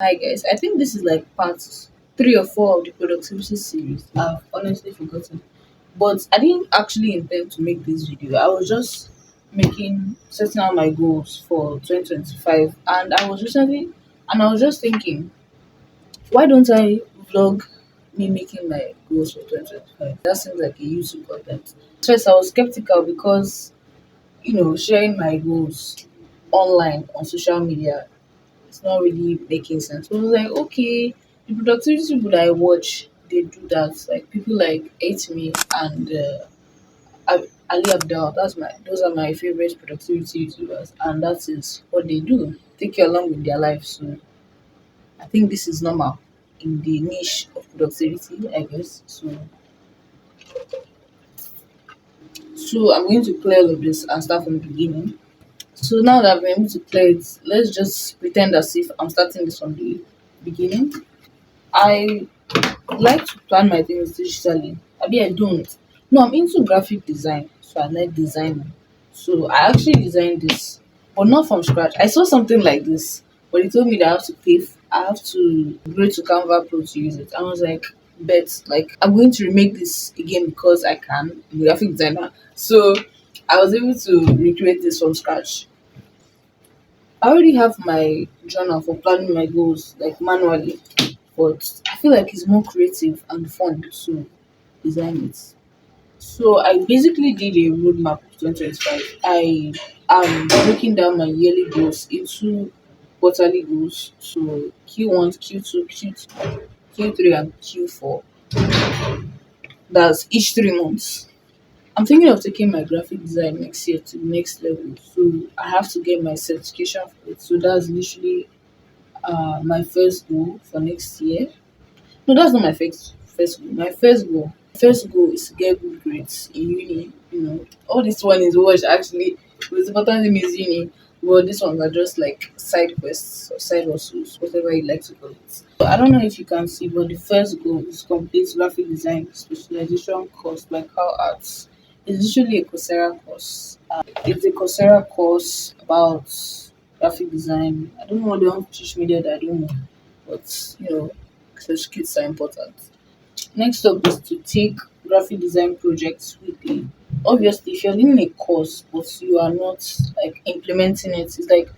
Hi guys, I think this is like part 3 or 4 of the productivity series. I've honestly forgotten, but I didn't actually intend to make this video. I was just making setting out my goals for 2025, and I was just thinking, why don't I vlog me making my goals for 2025? That seems like a YouTube content. First, I was skeptical because sharing my goals online on social media, it's not really making sense. But I was like, okay, the productivity people that I watch, they do that. Like people like Hate Me and Ali Abdal. Those are my favorite productivity YouTubers, and that is what they do. Take you along with their life. So I think this is normal in the niche of productivity, I guess. So I'm going to clear all of this and start from the beginning. So now that I've been able to clear it, let's just pretend as if I'm starting this from the beginning. I like to plan my things digitally. I don't. No, I'm into graphic design, so I like designing. So I actually designed this, but not from scratch. I saw something like this, but it told me that I have to go to Canva Pro to use it. I was like, bet, like I'm going to remake this again because I can. I'm a graphic designer, so I was able to recreate this from scratch. I already have my journal for planning my goals like manually, but I feel like it's more creative and fun to design it. So I basically did a roadmap of 2025. I am breaking down my yearly goals into quarterly goals. So Q1, Q2, Q3, and Q4. That's each 3 months. I'm thinking of taking my graphic design next year to the next level. So I have to get my certification for it. So that's literally my first goal for next year. No, that's not my first goal. My first goal is to get good grades in uni. All this one is what actually the most important thing is uni. Well, these ones are just like side quests or side hustles, whatever you like to call it. So I don't know if you can see, but the first goal is complete graphic design specialization course like how arts. It's literally a Coursera course. It's a Coursera course about graphic design. I don't know what they want to teach me there that I don't know, but certificates are important. Next up is to take graphic design projects weekly. Obviously, if you're learning a course but you are not like implementing it, it's like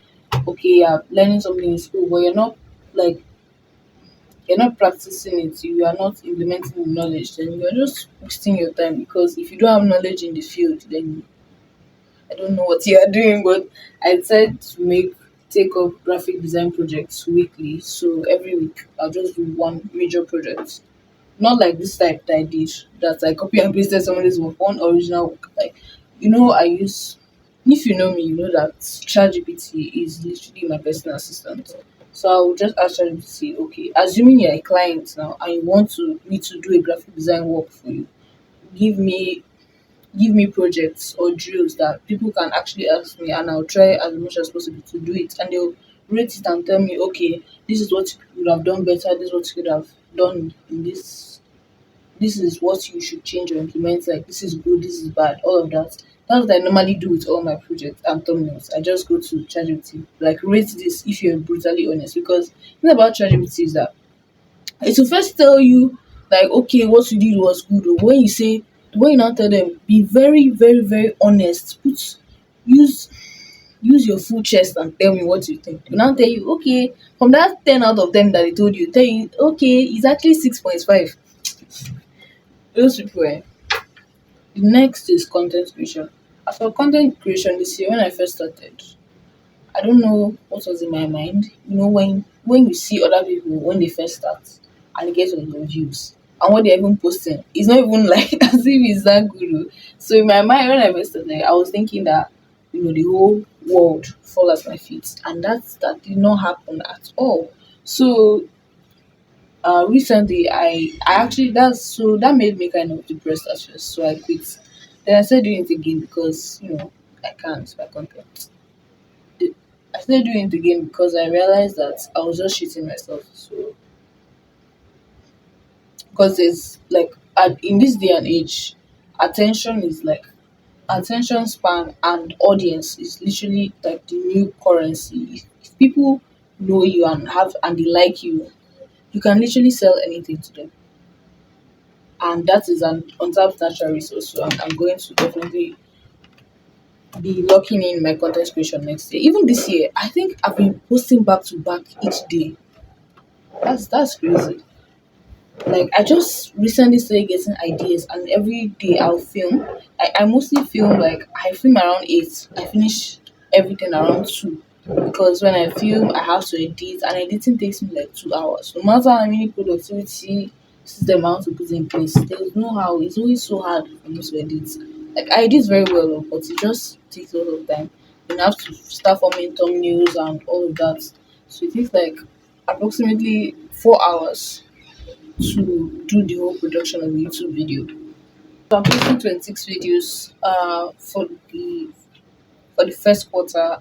okay, you're learning something in school, but like you're not practicing it, you are not implementing the knowledge, then you're just wasting your time because if you don't have knowledge in the field, then I don't know what you are doing, but I decided to make take up graphic design projects weekly. So every week I'll just do one major project. Not like this type that I did that I copy and pasted somebody's work, one original work. Like I use if you know me, you know that ChatGPT is literally my personal assistant. So I will just ask ChatGPT, okay, assuming you're a client now and you want me to do a graphic design work for you, give me give me projects or drills that people can actually ask me and I'll try as much as possible to do it and they'll rate it and tell me, okay, this is what you could have done better, this is what you could have done in this is what you should change or implement, like this is good, this is bad, all of that. That's what I normally do with all my projects and thumbnails. I just go to ChatGPT, like rate this if you're brutally honest. Because the thing about ChatGPT is that it will first tell you like okay what you did was good or when you now tell them be very very very honest, use use your full chest and tell me what you think. They will now tell you okay from that 10 out of 10 that they told you, tell you okay it's actually 6.5. Those people The next is content creation. As for content creation this year, when I first started, I don't know what was in my mind. When you see other people when they first start and they get on your views and what they're even posting, it's not even like as if it's that good. Oh. So in my mind, when I first started, I was thinking that the whole world fall at my feet, and that did not happen at all. So recently I actually that made me kind of depressed at first, so I quit. Then I started doing it again because I can't my content. The- I started doing it again because I realized that I was just shitting myself. So because it's like in this day and age, attention is like attention span and audience is literally like the new currency. If people know you and have and they like you can literally sell anything to them. And that is an untapped natural resource. So I'm going to definitely be locking in my content creation next year. Even this year, I think I've been posting back to back each day. That's crazy. Like I just recently started getting ideas, and every day I'll film. I mostly film like I film around 8. I finish everything around 2, because when I film I have to edit, and editing takes me like 2 hours. No matter how many productivity system I want to put in place, there's no how. It's always so hard for me to edit. Like I edit very well, oh, but it just takes a lot of time. Then I have to start forming thumbnails and all of that. So it takes like approximately 4 hours to do the whole production of a YouTube video. So I'm posting 26 videos for the first quarter,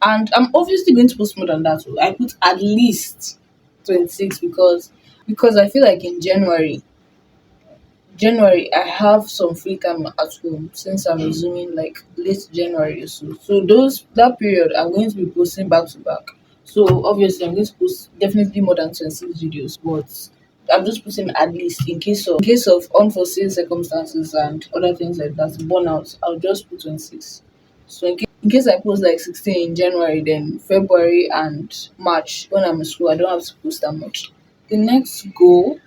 and I'm obviously going to post more than that. So I put at least 26 because I feel like in January, I have some free time at home since I'm resuming like late January or so. So that period I'm going to be posting back to back. So obviously I'm going to post definitely more than 26 videos, but I'm just putting at least in case of unforeseen circumstances and other things like that, burnout, I'll just put 26. So in case I post like 16 in January, then February and March when I'm in school, I don't have to post that much. The next goal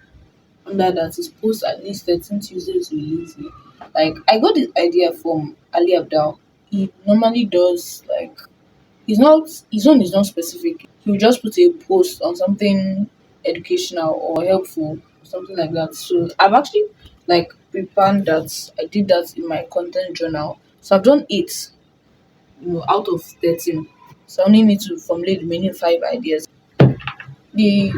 under that is post at least 13 Tuesdays with Lizzie. Like I got this idea from Ali Abdal. He normally does like he's not his own is not specific. He will just put a post on something educational or helpful, something like that. So I've actually like prepared that. I did that in my content journal. So I've done 8, out of 13. So I only need to formulate the remaining 5 ideas. The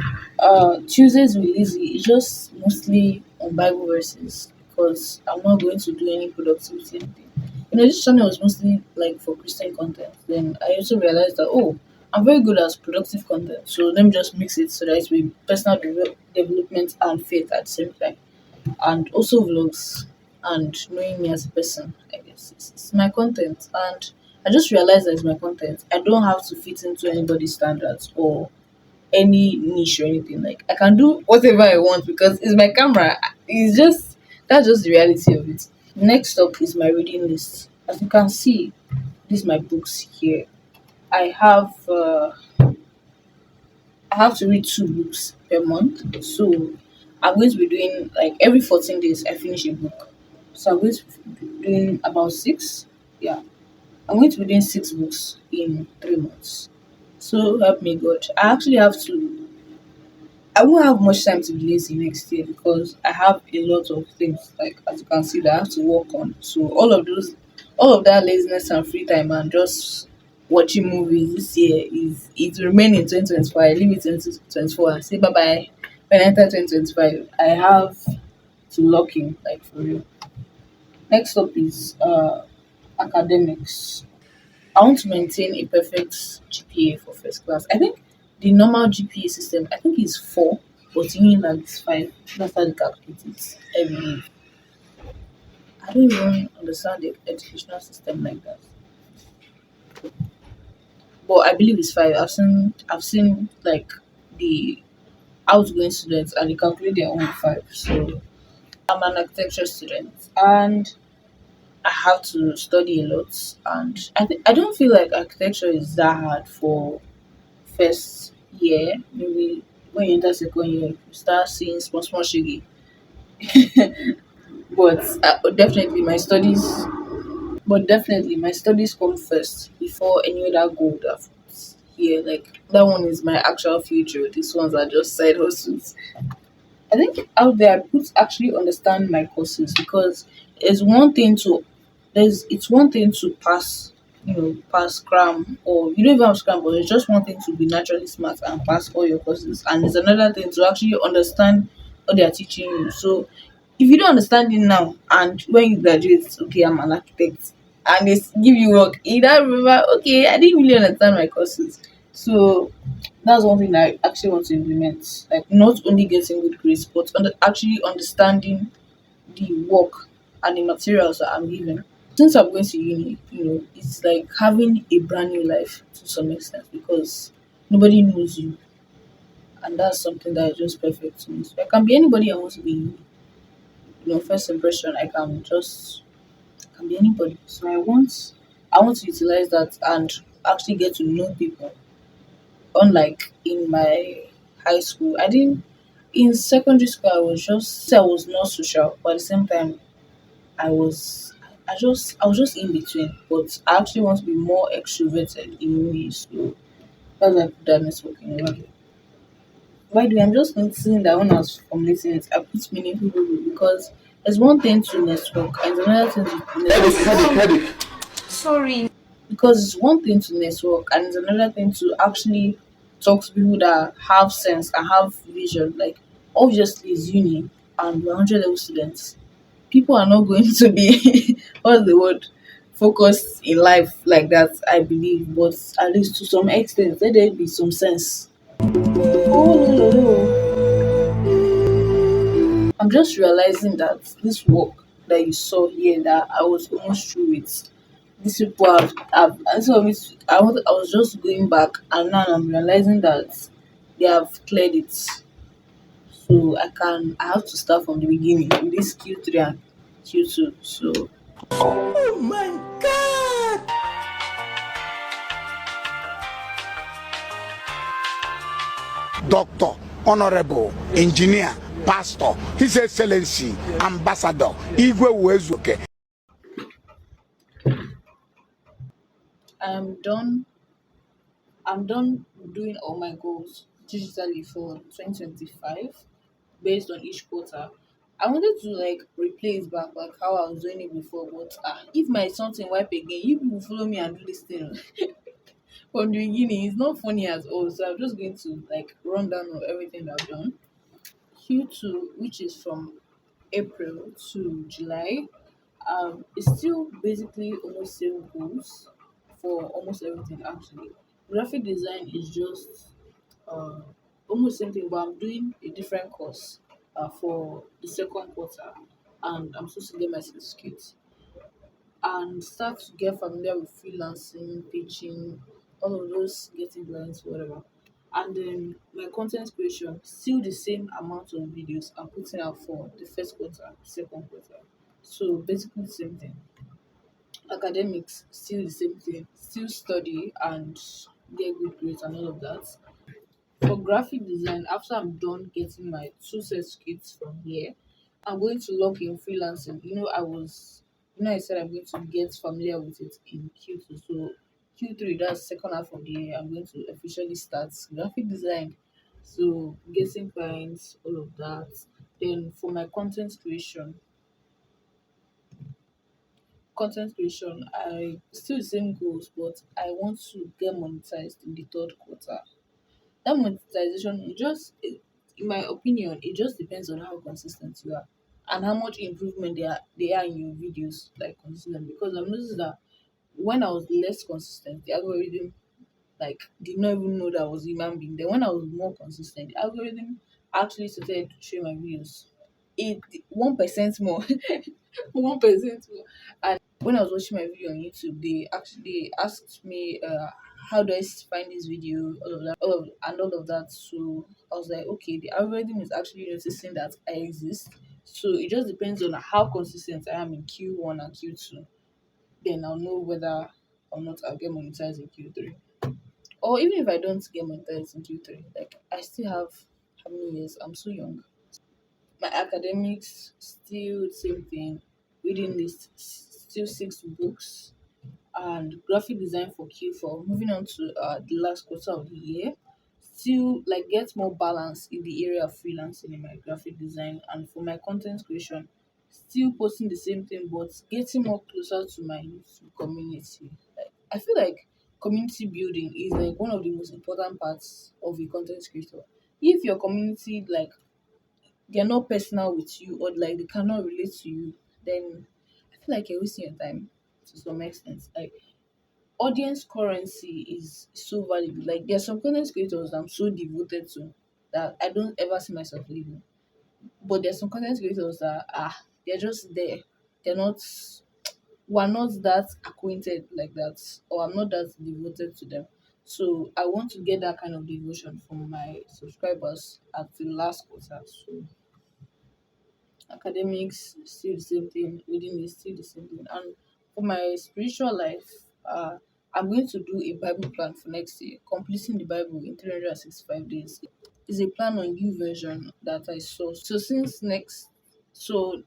Tuesdays with Lizzie is just mostly on Bible verses, because I'm not going to do any productivity anything. This channel was mostly like for Christian content. Then I also realized that, oh, I'm very good at productive content, so let me just mix it so that it's with personal development and faith at the same time, and also vlogs and knowing me as a person. I guess it's my content, and I just realized that it's my content. I don't have to fit into anybody's standards or any niche or anything. Like I can do whatever I want because it's my camera. It's just That's just the reality of it. Next up is my reading list. As you can see, these my books here. I have uh, I have to read 2 books per month. So I'm going to be doing like every 14 days I finish a book. So I'm going to be doing about 6. Yeah. I'm going to be doing 6 books in 3 months. So help me God. I won't have much time to be lazy next year because I have a lot of things, like as you can see, that I have to work on. So all of that laziness and free time and just watching movies this year is it will remain in 2025. I leave it in 2024 and say bye bye when I enter 2025. I have to lock in, like for real. Next up is academics. I want to maintain a perfect GPA for first class. I think the normal GPA system, I think is 4, but unilag is 5. That's how they calculate it every year. I don't even understand the educational system like that. But I believe it's 5. I've seen like the outgoing students and they calculate their own 5. So I'm an architecture student and I have to study a lot, and I don't feel like architecture is that hard for first year. Maybe when you enter second year, you start seeing small small shiggy. But definitely my studies come first before any other goal that's here. Like that one is my actual future. These ones are just side hustles. I think out there I put actually understand my courses, because it's one thing to it's one thing to pass, pass cram, or you don't even have cram, but it's just one thing to be naturally smart and pass all your courses, and it's another thing to actually understand what they are teaching you. So if you don't understand it now and when you graduate, okay, I'm an architect, and they give you work, you don't remember, okay, I didn't really understand my courses. So that's one thing that I actually want to implement. Like not only getting good grades, but actually understanding the work and the materials that I'm given. Since I'm going to uni, it's like having a brand new life to some extent, because Nobody knows you, and that's something that is just perfect to me. So I can be anybody I want to be. First impression, I can be anybody. So I want to utilize that and actually get to know people. Unlike in my high school, I didn't. In secondary school, I was not social, but at the same time, I was. I was just in between, but I actually want to be more extroverted in uni. So that's why I put that networking over there. By the way, I'm just noticing that when I was formulating it, I put meaningful people because there's one thing to network and another thing to Headache. Sorry. because it's one thing to network and it's another thing to actually talk to people that have sense and have vision. Like obviously it's uni and we're 100 level students. People are not going to be what's the word focused in life like that, I believe, but at least to some extent let there be some sense. Oh no no no. I'm just realizing that this work that you saw here that I was almost through with, these people have and so I was just going back and now I'm realizing that they have cleared it. So I have to start from the beginning in this Q3 and Q2. So Oh my god! Doctor, honorable, engineer, pastor, His Excellency, ambassador, Igwe Uwezuke. I'm done I'm done doing all my goals digitally for 2025 based on each quarter. I wanted to like replay it back like how I was doing it before, but if my something wipe again, you people follow me and do this thing from the beginning. It's not funny at all. So I'm just going to like run down on everything that I've done. Q2, which is from April to July, it's still basically almost same goals for almost everything actually. Graphic design is just uh, almost same thing, but I'm doing a different course for the second quarter, and I'm supposed to get my certificate and start to get familiar with freelancing, pitching, all of those getting clients, whatever. And then my content creation, still the same amount of videos I'm putting out for the first quarter, second quarter. So basically the same thing. Academics, still the same thing. Still study and get good grades and all of that. For graphic design, after I'm done getting my two certificates from here, I'm going to lock in freelancing. I said I'm going to get familiar with it in Q2. So Q3, that's second half of the year, I'm going to officially start graphic design. So getting clients, all of that. Then for my content creation, I still the same goals, but I want to get monetized in the third quarter. That monetization, in my opinion, it just depends on how consistent you are and how much improvement they are in your videos, like consistent. Because I've noticed that when I was less consistent, the algorithm like did not even know that I was a human being. Then when I was more consistent, the algorithm actually started showing my videos. 1% more, 1% more. And when I was watching my video on YouTube, they asked me, how do I find this video, all of that, all of that. So I was like, okay, the algorithm is actually noticing that I exist. So it just depends on how consistent I am in Q1 and Q2. Then I'll know whether or not I'll get monetized in Q3. Or even if I don't get monetized in Q3, like I still have how many years? I'm so young. My academics still the same thing. Reading list still 6 books and graphic design for Q4. Moving on to the last quarter of the year, still like get more balance in the area of freelancing in my graphic design and for my content creation, still posting the same thing but getting more closer to my YouTube community. Like I feel like community building is like one of the most important parts of a content creator. If your community like they're not personal with you or like they cannot relate to you, then I feel like you're wasting your time to some extent. Like audience currency is so valuable. Like there are some content creators that I'm so devoted to that I don't ever see myself leaving. But there's some content creators that they're just there. They're not we're not that acquainted like that or I'm not that devoted to them. So I want to get that kind of devotion from my subscribers at the last quarter. So academics still the same thing, reading is still the same thing. And for my spiritual life, I'm going to do a Bible plan for next year, completing the Bible in 365 days. Is a plan on U version that I saw. So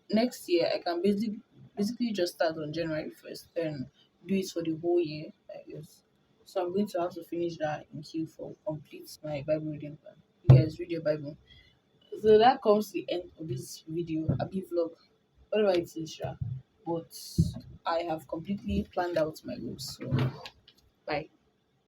next year I can basically just start on January 1st and do it for the whole year, I guess. So I'm going to have to finish that in Q4, complete my Bible reading plan. You guys read your Bible. So that comes to the end of this video, a bit vlog, whatever it is, sha. But I have completely planned out my goals. So bye.